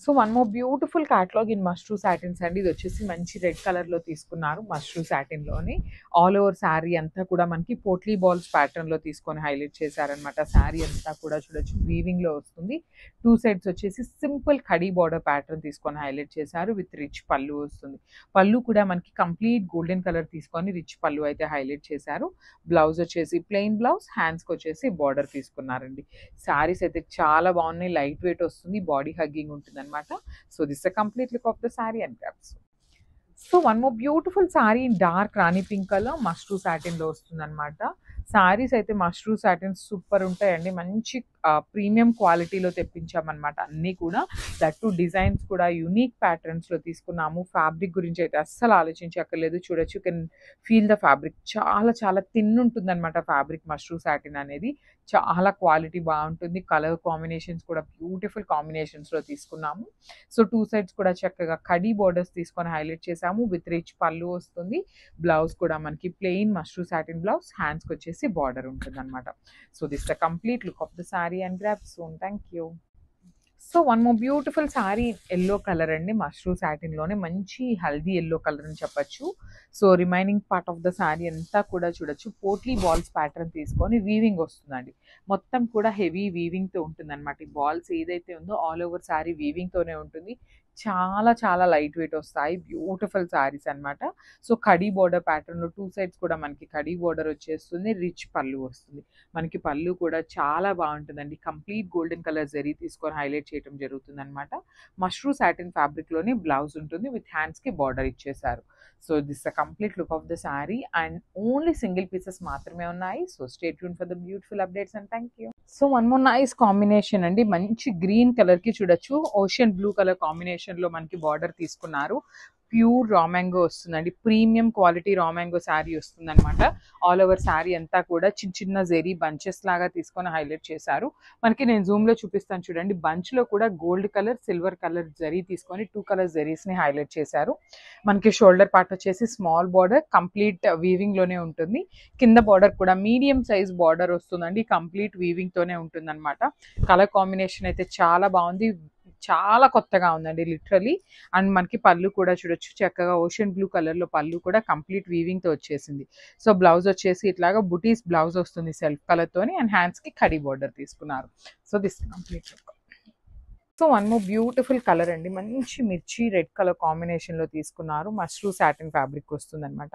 So one more beautiful catalogue in mashru satins అండి. ఇది వచ్చేసి మంచి రెడ్ కలర్లో తీసుకున్నారు. మష్రూ సాటిన్లోని ఆల్ ఓవర్ శారీ అంతా కూడా మనకి పోట్లీ బాల్స్ ప్యాటర్న్లో తీసుకొని హైలైట్ చేశారనమాట. శారీ అంతా కూడా చూడొచ్చు వీవింగ్లో వస్తుంది. టూ సైడ్స్ వచ్చేసి సింపుల్ కడీ బార్డర్ ప్యాటర్న్ తీసుకొని హైలైట్ చేశారు. విత్ రిచ్ పళ్ళు వస్తుంది. పళ్ళు కూడా మనకి కంప్లీట్ గోల్డెన్ కలర్ తీసుకొని రిచ్ పళ్ళు అయితే హైలైట్ చేశారు. బ్లౌజ్ వచ్చేసి ప్లెయిన్ బ్లౌజ్, హ్యాండ్స్కి వచ్చేసి బార్డర్ తీసుకున్నారండి. శారీస్ అయితే చాలా బాగున్నాయి. లైట్ వెయిట్ వస్తుంది. బాడీ హగ్గింగ్ ఉంటుంది అనమాట. So this the complete look of the sari and drapes. So one more beautiful sari in dark rani pink colour mashru సాటిన్లో వస్తుంది అనమాట. శారీస్ అయితే మష్రూ సాటిన్స్ సూపర్ ఉంటాయండి. మంచి ప్రీమియం క్వాలిటీలో తెప్పించామన్నమాట. అన్నీ కూడా దట్ టు డిజైన్స్ కూడా యూనిక్ ప్యాటర్న్స్లో తీసుకున్నాము. ఫ్యాబ్రిక్ గురించి అయితే అస్సలు ఆలోచించక్కర్లేదు. చూడొచ్చు, కెన్ ఫీల్ ద ఫ్యాబ్రిక్. చాలా చాలా థిన్ ఉంటుంది అనమాట ఫ్యాబ్రిక్. మష్రూ సాటిన్ అనేది చాలా క్వాలిటీ బాగుంటుంది. కలర్ కాంబినేషన్స్ కూడా బ్యూటిఫుల్ కాంబినేషన్స్లో తీసుకున్నాము. సో టూ సైడ్స్ కూడా చక్కగా కడీ బోర్డర్స్ తీసుకొని హైలైట్ చేసాము. విత్ రిచ్ పళ్ళు వస్తుంది. బ్లౌజ్ కూడా మనకి ప్లెయిన్ మష్రూ సాటిన్ బ్లౌజ్, హ్యాండ్స్కి వచ్చేసి బార్డర్ ఉంటుంది అనమాట. So this the complete look of the sari and grab soon. Thank you. So one more beautiful sari yellow colour అండి. మష్రూ సాటిన్లోనే మంచి హల్దీ ఎల్లో కలర్ అని చెప్పచ్చు. So remaining part of the sari అంతా కూడా చూడొచ్చు పోట్లీ బాల్స్ ప్యాటర్న్ తీసుకొని వీవింగ్ వస్తుందండి. మొత్తం కూడా హెవీ వీవింగ్తో ఉంటుంది అనమాట. ఈ బాల్స్ ఏదైతే ఉందో ఆల్ ఓవర్ శారీ వీవింగ్తోనే ఉంటుంది. చాలా చాలా లైట్ వెయిట్ వస్తాయి. బ్యూటిఫుల్ శారీస్ అనమాట. సో కడీ బోర్డర్ ప్యాటర్న్లో టూ సైడ్స్ కూడా మనకి కడీ బోర్డర్ వచ్చేస్తుంది. రిచ్ పళ్ళు వస్తుంది. మనకి పళ్ళు కూడా చాలా బాగుంటుందండి. కంప్లీట్ గోల్డెన్ కలర్ జరీ తీసుకొని హైలైట్ చేయడం జరుగుతుంది అనమాట. మష్రూ సాటిన్ ఫ్యాబ్రిక్లోనే బ్లౌజ్ ఉంటుంది. విత్ హ్యాండ్స్కి బార్డర్ ఇచ్చేసారు. So this the complete look of the sari and only single pieces మాత్రమే ఉన్నాయి. So stay tune for the beautiful updates and thank you. So one more nice combination అండి. మంచి గ్రీన్ కలర్కి చూడొచ్చు ocean blue colour కాంబినేషన్లో మనకి border తీసుకున్నారు. Pure raw mango వస్తుందండి. Premium quality raw mango sari వస్తుంది అనమాట. ఆల్ ఓవర్ శారీ అంతా కూడా చిన్న చిన్న జెరీ బంచెస్ లాగా తీసుకొని హైలైట్ చేశారు. మనకి నేను జూమ్లో చూపిస్తాను చూడండి. బంచ్లో కూడా gold colour, silver colour zari తీసుకొని టూ కలర్ జరీస్ని హైలైట్ చేశారు. మనకి షోల్డర్ పార్ట్ వచ్చేసి స్మాల్ బార్డర్ కంప్లీట్ వీవింగ్లోనే ఉంటుంది. కింద బార్డర్ కూడా మీడియం సైజ్ బార్డర్ వస్తుందండి. కంప్లీట్ వీవింగ్తోనే ఉంటుంది అనమాట. కలర్ కాంబినేషన్ అయితే చాలా బాగుంది. చాలా కొత్తగా ఉందండి లిటరలీ. అండ్ మనకి పళ్ళు కూడా చూడొచ్చు చక్కగా ఓషన్ బ్లూ కలర్లో పళ్ళు కూడా కంప్లీట్ వీవింగ్తో వచ్చేసింది. సో బ్లౌజ్ వచ్చేసి ఇట్లాగా బుటీస్ బ్లౌజ్ వస్తుంది సెల్ఫ్ కలర్తోని. అండ్ హ్యాండ్స్కి కడీ బోర్డర్ తీసుకున్నారు. So this complete look. So one more beautiful colour అండి. మంచి మిర్చి రెడ్ కలర్ కాంబినేషన్లో తీసుకున్నారు. మష్రూ సాటిన్ ఫ్యాబ్రిక్ వస్తుంది అనమాట.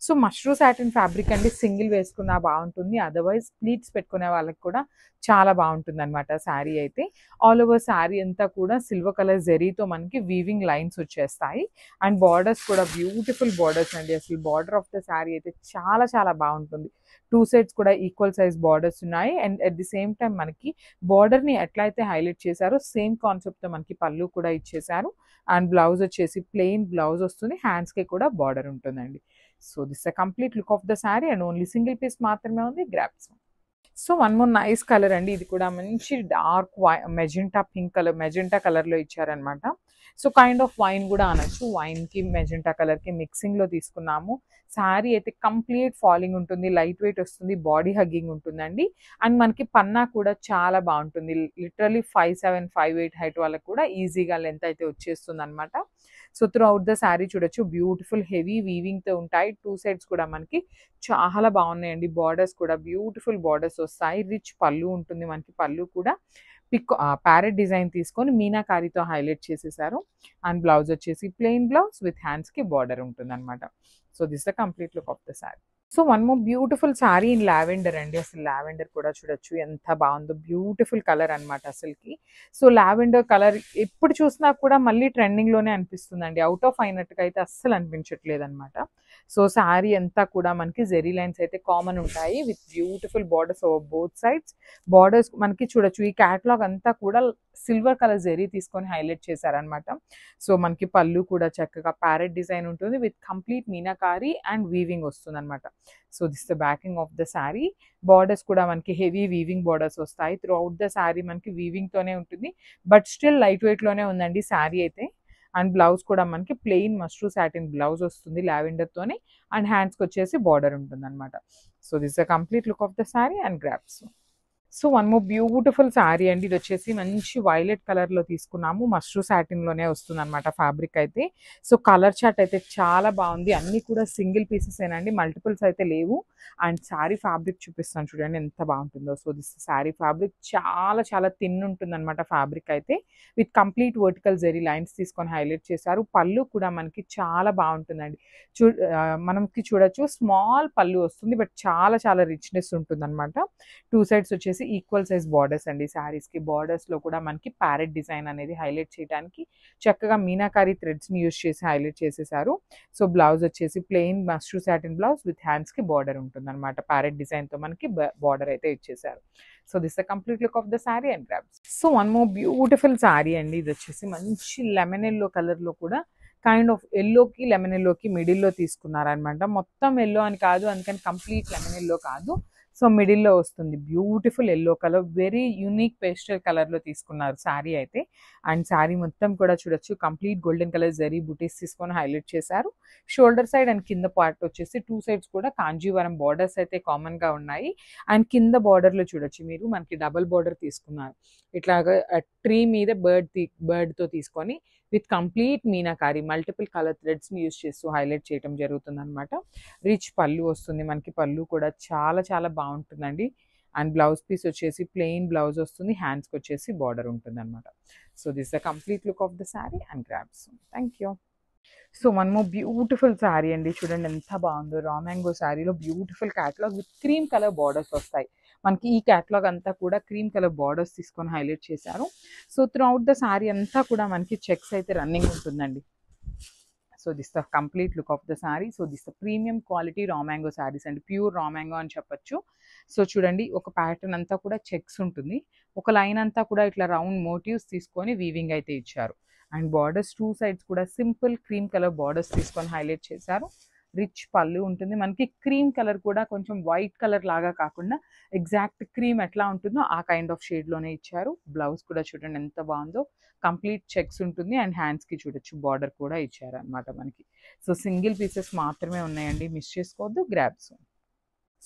సో మష్రూ సాటిన్ ఫ్యాబ్రిక్ అండి సింగిల్ వేసుకున్నా బాగుంటుంది. అదర్వైజ్ ప్లీట్స్ పెట్టుకునే వాళ్ళకి కూడా చాలా బాగుంటుంది అనమాట శారీ అయితే. ఆల్ ఓవర్ శారీ అంతా కూడా సిల్వర్ కలర్ జెరీతో మనకి వీవింగ్ లైన్స్ వచ్చేస్తాయి. అండ్ బార్డర్స్ కూడా బ్యూటిఫుల్ బార్డర్స్ అండి. అసలు బార్డర్ ఆఫ్ ద శారీ అయితే చాలా చాలా బాగుంటుంది. టూ సైడ్స్ కూడా ఈక్వల్ సైజ్ బార్డర్స్ ఉన్నాయి. And at the same time మనకి బార్డర్ని ఎట్లా అయితే హైలైట్ చేశారో సేమ్ కాన్సెప్ట్తో మనకి పళ్ళు కూడా ఇచ్చేసారు. అండ్ బ్లౌజ్ వచ్చేసి ప్లెయిన్ బ్లౌజ్ వస్తుంది. హ్యాండ్స్కి కూడా బార్డర్ ఉంటుందండి. So this a complete look of the sari and only single piece మాత్రమే ఉంది. గ్రాప్స్. So one more nice colour అండి. ఇది కూడా మంచి dark magenta pink colour, magenta కలర్లో ఇచ్చారనమాట. సో కైండ్ ఆఫ్ వైన్ కూడా అనొచ్చు. వైన్కి మెజెంటా కలర్కి మిక్సింగ్లో తీసుకున్నాము. శారీ అయితే కంప్లీట్ ఫాలింగ్ ఉంటుంది. లైట్ వెయిట్ వస్తుంది. బాడీ హగ్గింగ్ ఉంటుందండి. అండ్ మనకి పన్నా కూడా చాలా బాగుంటుంది. లిటరలీ 5'7", 5'8" హైట్ వాళ్ళకి కూడా ఈజీగా లెంత్ అయితే వచ్చేస్తుంది అనమాట. So through out the sari చూడొచ్చు బ్యూటిఫుల్ హెవీ వీవింగ్తో ఉంటాయి. టూ సైడ్స్ కూడా మనకి చాలా బాగున్నాయండి. బార్డర్స్ కూడా బ్యూటిఫుల్ బార్డర్స్ వస్తాయి. రిచ్ పళ్ళు ఉంటుంది. మనకి పళ్ళు కూడా ప్యారెట్ డిజైన్ తీసుకొని మీనాకారితో హైలైట్ చేసేసారు. అండ్ బ్లౌజ్ వచ్చేసి ప్లెయిన్ బ్లౌజ్ విత్ హ్యాండ్స్కి బార్డర్ ఉంటుంది అనమాట. So this the complete look of the sari. So one more beautiful sari in lavender అండి. అసలు లావెండర్ కూడా చూడొచ్చు ఎంత బాగుందో. బ్యూటిఫుల్ కలర్ అనమాట అసలుకి. సో లావెండర్ కలర్ ఎప్పుడు చూసినా కూడా మళ్ళీ ట్రెండింగ్లోనే అనిపిస్తుందండి. అవుట్ ఆఫ్ అయినట్టుగా అయితే అస్సలు అనిపించట్లేదు అనమాట. సో శారీ అంతా కూడా మనకి జెరీ లైన్స్ అయితే కామన్ ఉంటాయి. With beautiful borders over both sides. Borders మనకి చూడొచ్చు ఈ క్యాటలాగ్ అంతా కూడా సిల్వర్ కలర్ జెరీ తీసుకొని హైలైట్ చేశారనమాట. సో మనకి పళ్ళు కూడా చక్కగా ప్యారెట్ డిజైన్ ఉంటుంది. With complete meenakari and weaving వస్తుంది అనమాట. So this the backing of the sari. Borders కూడా మనకి హెవీ వీవింగ్ బార్డర్స్ వస్తాయి. త్రూ అవుట్ ద శారీ మనకి వీవింగ్తోనే ఉంటుంది. బట్ స్టిల్ లైట్ వెయిట్లోనే ఉందండి శారీ అయితే. అండ్ బ్లౌజ్ కూడా మనకి ప్లెయిన్ మష్రూ సాటిన్ బ్లౌజ్ వస్తుంది లావెండర్తోని. అండ్ హ్యాండ్స్కి వచ్చేసి బార్డర్ ఉంటుంది అనమాట. So this the complete look of the sari and drapes. So one more beautiful sari అండి. ఇది వచ్చేసి మంచి వైలెట్ కలర్లో తీసుకున్నాము. మష్రూ సాటిన్లోనే వస్తుంది అనమాట ఫ్యాబ్రిక్ అయితే. సో కలర్ చార్ట్ అయితే చాలా బాగుంది. అన్నీ కూడా సింగిల్ పీసెస్ ఏనండి, మల్టిపుల్స్ అయితే లేవు. అండ్ శారీ ఫ్యాబ్రిక్ చూపిస్తాను చూడండి ఎంత బాగుంటుందో. సో దిస్ శారీ ఫ్యాబ్రిక్ చాలా చాలా థిన్ ఉంటుంది అనమాట ఫ్యాబ్రిక్ అయితే. With complete vertical zari lines తీసుకొని హైలైట్ చేశారు. పళ్ళు కూడా మనకి చాలా బాగుంటుందండి. మనకి చూడొచ్చు స్మాల్ పళ్ళు వస్తుంది, బట్ చాలా చాలా రిచ్నెస్ ఉంటుంది అనమాట. టూ సైడ్స్ వచ్చేసి ఈక్వల్ సైజ్ బార్డర్స్ అండి. శారీస్కి బార్డర్స్లో కూడా మనకి ప్యారెట్ డిజైన్ అనేది హైలైట్ చేయడానికి చక్కగా మీనాకారి థ్రెడ్స్ని యూజ్ చేసి హైలైట్ చేసేసారు. సో బ్లౌజ్ వచ్చేసి plain mashru satin blouse with హ్యాండ్స్కి బార్డర్ ఉంటుంది అనమాట. ప్యారెట్ డిజైన్తో మనకి బార్డర్ అయితే ఇచ్చేసారు. So this the complete look of the sari and grabs. So one more beautiful sari అండి. ఇది వచ్చేసి మంచి లెమన్ ఎల్లో కలర్లో కూడా కైండ్ ఆఫ్ ఎల్లోకి లెమన్ ఎల్లోకి మిడిల్లో తీసుకున్నారనమాట. మొత్తం ఎల్లో అని కాదు, అందుకని కంప్లీట్ లెమన్ ఎల్లో కాదు. సో మిడిల్లో వస్తుంది beautiful yellow colour, very unique pastel కలర్లో తీసుకున్నారు శారీ అయితే. అండ్ శారీ మొత్తం కూడా చూడొచ్చు కంప్లీట్ గోల్డెన్ కలర్ జరీ బుటీస్ తీసుకొని హైలైట్ చేశారు. షోల్డర్ సైడ్ అండ్ కింద పార్ట్ వచ్చేసి టూ సైడ్స్ కూడా కాంజీవరం బార్డర్స్ అయితే కామన్గా ఉన్నాయి. అండ్ కింద బార్డర్లో చూడొచ్చు మీరు మనకి డబల్ బార్డర్ తీసుకున్నారు. ఇట్లాగా ట్రీ మీద బర్డ్తో తీసుకొని with complete meenakari multiple colour థ్రెడ్స్ని యూజ్ చేస్తూ హైలైట్ చేయడం జరుగుతుంది అనమాట. రిచ్ పళ్ళు వస్తుంది మనకి. పళ్ళు కూడా చాలా చాలా బాగుంటుందండి. అండ్ బ్లౌజ్ పీస్ వచ్చేసి ప్లెయిన్ బ్లౌజ్ వస్తుంది, హ్యాండ్స్కి వచ్చేసి బార్డర్ ఉంటుంది అనమాట. So this the complete look of the sari and grabs. Thank you. So one more beautiful sari అండి. చూడండి ఎంత బాగుందో. రా మ్యాంగో శారీలో beautiful catalogue with cream colour borders వస్తాయి మనకి. ఈ క్యాటలాగ్ అంతా కూడా క్రీమ్ కలర్ బార్డర్స్ తీసుకొని హైలైట్ చేశారు. So through out the sari అంతా కూడా మనకి చెక్స్ అయితే రన్నింగ్ ఉంటుందండి. So this the complete look of the sari. So this the premium quality raw mango saris అండి, ప్యూర్ రా మ్యాంగో అని చెప్పొచ్చు. సో చూడండి ఒక ప్యాటర్న్ అంతా కూడా చెక్స్ ఉంటుంది, ఒక లైన్ అంతా కూడా ఇట్లా రౌండ్ మోటివ్స్ తీసుకొని వీవింగ్ అయితే ఇచ్చారు. అండ్ బార్డర్స్ టూ సైడ్స్ కూడా సింపుల్ క్రీమ్ కలర్ బార్డర్స్ తీసుకొని హైలైట్ చేశారు. రిచ్ పళ్ళు ఉంటుంది మనకి. క్రీమ్ కలర్ కూడా కొంచెం వైట్ కలర్ లాగా కాకుండా ఎగ్జాక్ట్ క్రీమ్ ఎట్లా ఉంటుందో ఆ కైండ్ ఆఫ్ షేడ్లోనే ఇచ్చారు. బ్లౌజ్ కూడా చూడండి ఎంత బాగుందో. కంప్లీట్ చెక్స్ ఉంటుంది అండ్ హ్యాండ్స్కి చూడొచ్చు బార్డర్ కూడా ఇచ్చారు అనమాట మనకి. సో సింగిల్ పీసెస్ మాత్రమే ఉన్నాయండి, మిస్ చేసుకోవద్దు, grabs.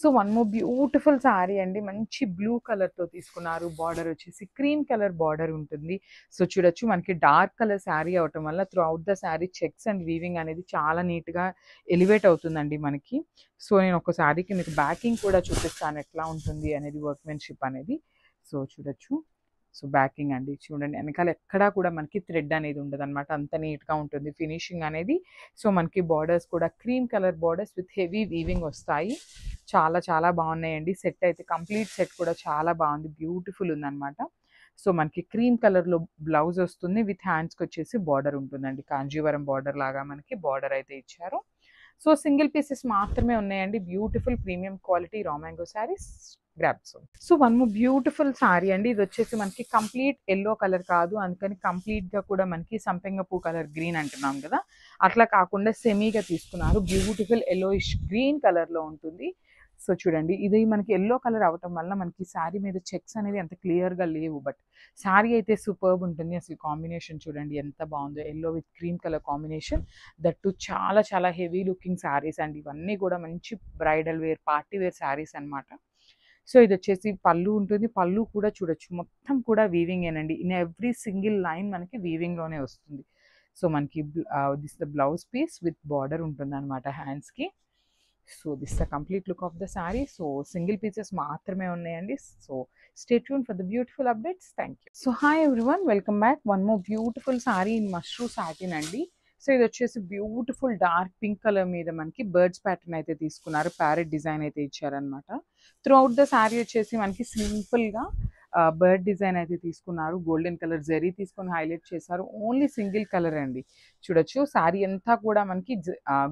So one more beautiful sari అండి. మంచి బ్లూ కలర్తో తీసుకున్నారు. బార్డర్ వచ్చేసి క్రీమ్ కలర్ బార్డర్ ఉంటుంది. సో చూడొచ్చు మనకి డార్క్ కలర్ శారీ అవటం వల్ల through out the sari checks and weaving అనేది చాలా నీట్గా ఎలివేట్ అవుతుందండి మనకి. సో నేను ఒక శారీకి మీకు బ్యాకింగ్ కూడా చూపిస్తాను ఎట్లా ఉంటుంది అనేది, వర్క్మెన్షిప్ అనేది. సో చూడొచ్చు. సో బ్యాకింగ్ అండి చూడండి, వెనకాల ఎక్కడా కూడా మనకి థ్రెడ్ అనేది ఉండదు అనమాట. అంత నీట్గా ఉంటుంది ఫినిషింగ్ అనేది. సో మనకి బార్డర్స్ కూడా cream colour borders with heavy weaving వస్తాయి. చాలా చాలా బాగున్నాయండి. సెట్ అయితే కంప్లీట్ సెట్ కూడా చాలా బాగుంది, బ్యూటిఫుల్ ఉందన్నమాట. సో మనకి క్రీమ్ కలర్లో బ్లౌజ్ వస్తుంది, విత్ హ్యాండ్స్కి వచ్చేసి బార్డర్ ఉంటుందండి. కాంజీవరం బార్డర్ లాగా మనకి బార్డర్ అయితే ఇచ్చారు. సో సింగిల్ పీసెస్ మాత్రమే ఉన్నాయండి. Beautiful premium quality raw mango saris, grabs. So one more beautiful sari అండి. ఇది వచ్చేసి మనకి కంప్లీట్ ఎల్లో కలర్ కాదు, అందుకని కంప్లీట్గా కూడా మనకి సంపెంగ పూ కలర్ గ్రీన్ అంటున్నాం కదా, అట్లా కాకుండా సెమీగా తీసుకున్నారు. బ్యూటిఫుల్ ఎల్లోయిష్ గ్రీన్ కలర్లో ఉంటుంది. సో చూడండి ఇది మనకి ఎల్లో కలర్ అవటం వల్ల మనకి శారీ మీద చెక్స్ అనేది అంత క్లియర్గా లేవు, బట్ శారీ అయితే సూపర్బ్ ఉంటుంది. అసలు కాంబినేషన్ చూడండి ఎంత బాగుందో. Yellow with cream colour combination, that చాలా చాలా హెవీ లుకింగ్ శారీస్ అండి. ఇవన్నీ కూడా మంచి bridal wear party wear saris అనమాట. సో ఇది వచ్చేసి పళ్ళు ఉంటుంది. పళ్ళు కూడా చూడొచ్చు మొత్తం కూడా వీవింగ్ ఏనండి. ఇన్ ఎవ్రీ సింగిల్ లైన్ మనకి వీవింగ్లోనే వస్తుంది. సో మనకి this the blouse piece with border ఉంటుంది అనమాట హ్యాండ్స్కి. So this the complete look of the sari. So single pieces మాత్రమే ఉన్నాయండి. So stay tune for the beautiful updates. Thank you. So hi everyone, welcome back. One more beautiful sari in mashru satin అండి. So ఇది వచ్చేసి beautiful dark pink colour మీద మనకి birds pattern అయితే తీసుకున్నారు. Parrot design అయితే ఇచ్చారనమాట. త్రూ అవుట్ ద శారీ వచ్చేసి మనకి సింపుల్గా బర్డ్ డిజైన్ అయితే తీసుకున్నారు. గోల్డెన్ కలర్ జరీ తీసుకొని హైలైట్ చేశారు. ఓన్లీ సింగిల్ కలర్ అండి. చూడొచ్చు శారీ అంతా కూడా మనకి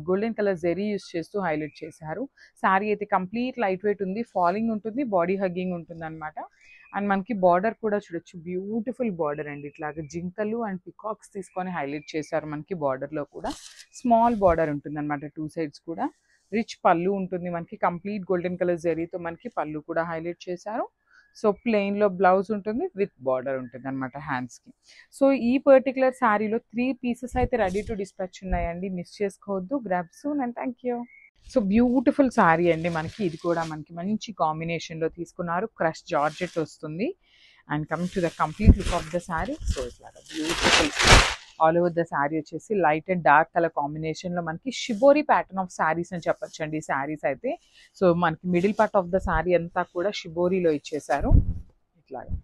గోల్డెన్ కలర్ జరీ యూస్ చేస్తూ హైలైట్ చేశారు. శారీ అయితే కంప్లీట్ లైట్ వెయిట్ ఉంది, ఫాలింగ్ ఉంటుంది, బాడీ హగ్గింగ్ ఉంటుంది అనమాట. అండ్ మనకి బార్డర్ కూడా చూడొచ్చు, బ్యూటిఫుల్ బార్డర్ అండి. ఇట్లాగా జింకలు అండ్ పికాక్స్ తీసుకొని హైలైట్ చేశారు. మనకి బార్డర్లో కూడా స్మాల్ బార్డర్ ఉంటుంది అనమాట, టూ సైడ్స్ కూడా. రిచ్ పళ్ళు ఉంటుంది మనకి, కంప్లీట్ గోల్డెన్ కలర్ జరీతో మనకి పళ్ళు కూడా హైలైట్ చేశారు. సో ప్లెయిన్లో బ్లౌజ్ ఉంటుంది, విత్ బార్డర్ ఉంటుంది అనమాట హ్యాండ్స్కి. సో ఈ పర్టికులర్ శారీలో 3 పీసెస్ అయితే రెడీ టు డిస్పాచ్ ఉన్నాయండి, మిస్ చేసుకోవద్దు. Grab soon and thank you. So beautiful sari అండి మనకి. ఇది కూడా మనకి మంచి కాంబినేషన్‌లో తీసుకున్నారు. క్రష్ జార్జెట్ వస్తుంది. And coming to the complete look of the sari. So ఇట్లాగా beautiful all over the sari వచ్చేసి లైట్ అండ్ డార్క్ కలర్ కాంబినేషన్‌లో మనకి షిబోరి ప్యాటర్న్ ఆఫ్ శారీస్ అని చెప్పొచ్చండి ఈ శారీస్ అయితే. సో మనకి middle part of the sari అంతా కూడా షిబోరిలో ఇచ్చేశారు. ఇట్లాగా.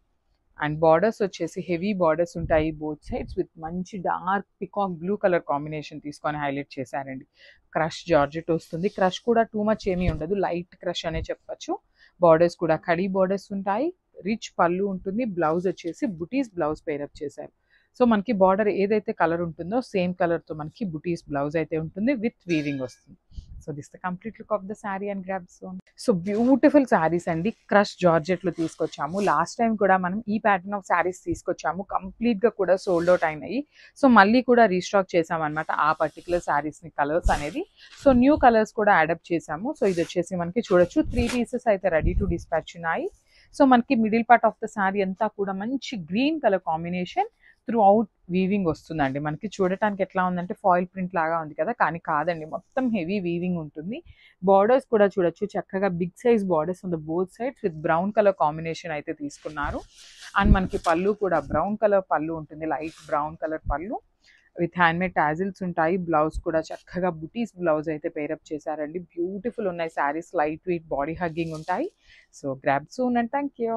అండ్ బార్డర్స్ వచ్చేసి హెవీ బార్డర్స్ ఉంటాయి బోత్ సైడ్స్ విత్ మంచి dark peacock blue colour combination తీసుకొని హైలైట్ చేశారండి. క్రష్ జార్జెట్ వస్తుంది. క్రష్ కూడా టూ మచ్ ఏమీ ఉండదు, లైట్ క్రష్ అనే చెప్పొచ్చు. బార్డర్స్ కూడా కడీ బార్డర్స్ ఉంటాయి. రిచ్ పళ్ళు ఉంటుంది. బ్లౌజ్ వచ్చేసి బుటీస్ బ్లౌజ్ పేరప్ చేశారు. సో మనకి బార్డర్ ఏదైతే కలర్ ఉంటుందో సేమ్ కలర్తో మనకి బుటీస్ బ్లౌజ్ అయితే ఉంటుంది విత్ వీవింగ్ వస్తుంది. So this the complete look of the sari and grab zone. So beautiful saris అండి. క్రష్ జార్జెట్లో తీసుకొచ్చాము. లాస్ట్ టైం కూడా మనం ఈ ప్యాటర్న్ ఆఫ్ శారీస్ తీసుకొచ్చాము. కంప్లీట్గా కూడా సోల్డ్ అవుట్ అయినాయి. సో మళ్ళీ కూడా రీస్టాక్ చేసామన్నమాట ఆ పర్టికులర్ శారీస్ని కలర్స్ అనేది. సో న్యూ కలర్స్ కూడా యాడప్ చేసాము. సో ఇది వచ్చేసి మనకి చూడొచ్చు 3 పీసెస్ అయితే రెడీ టు డిస్పాచ్ ఉన్నాయి. సో మనకి middle part of the sari అంతా కూడా మంచి green colour combination through out weaving వస్తుందండి. మనకి చూడటానికి ఎట్లా ఉందంటే ఫాయిల్ ప్రింట్ లాగా ఉంది కదా, కానీ కాదండి, మొత్తం హెవీ వీవింగ్ ఉంటుంది. బార్డర్స్ కూడా చూడొచ్చు చక్కగా big size borders on the both sides with brown colour combination అయితే తీసుకున్నారు. అండ్ మనకి పళ్ళు కూడా బ్రౌన్ కలర్ పళ్ళు ఉంటుంది, light brown colour pallu with handmade tassels ఉంటాయి. బ్లౌజ్ కూడా చక్కగా బుటీస్ బ్లౌజ్ అయితే పేరప్ చేశారండి. బ్యూటిఫుల్ ఉన్నాయి saris, light weight body hugging ఉంటాయి. So grab soon and thank you.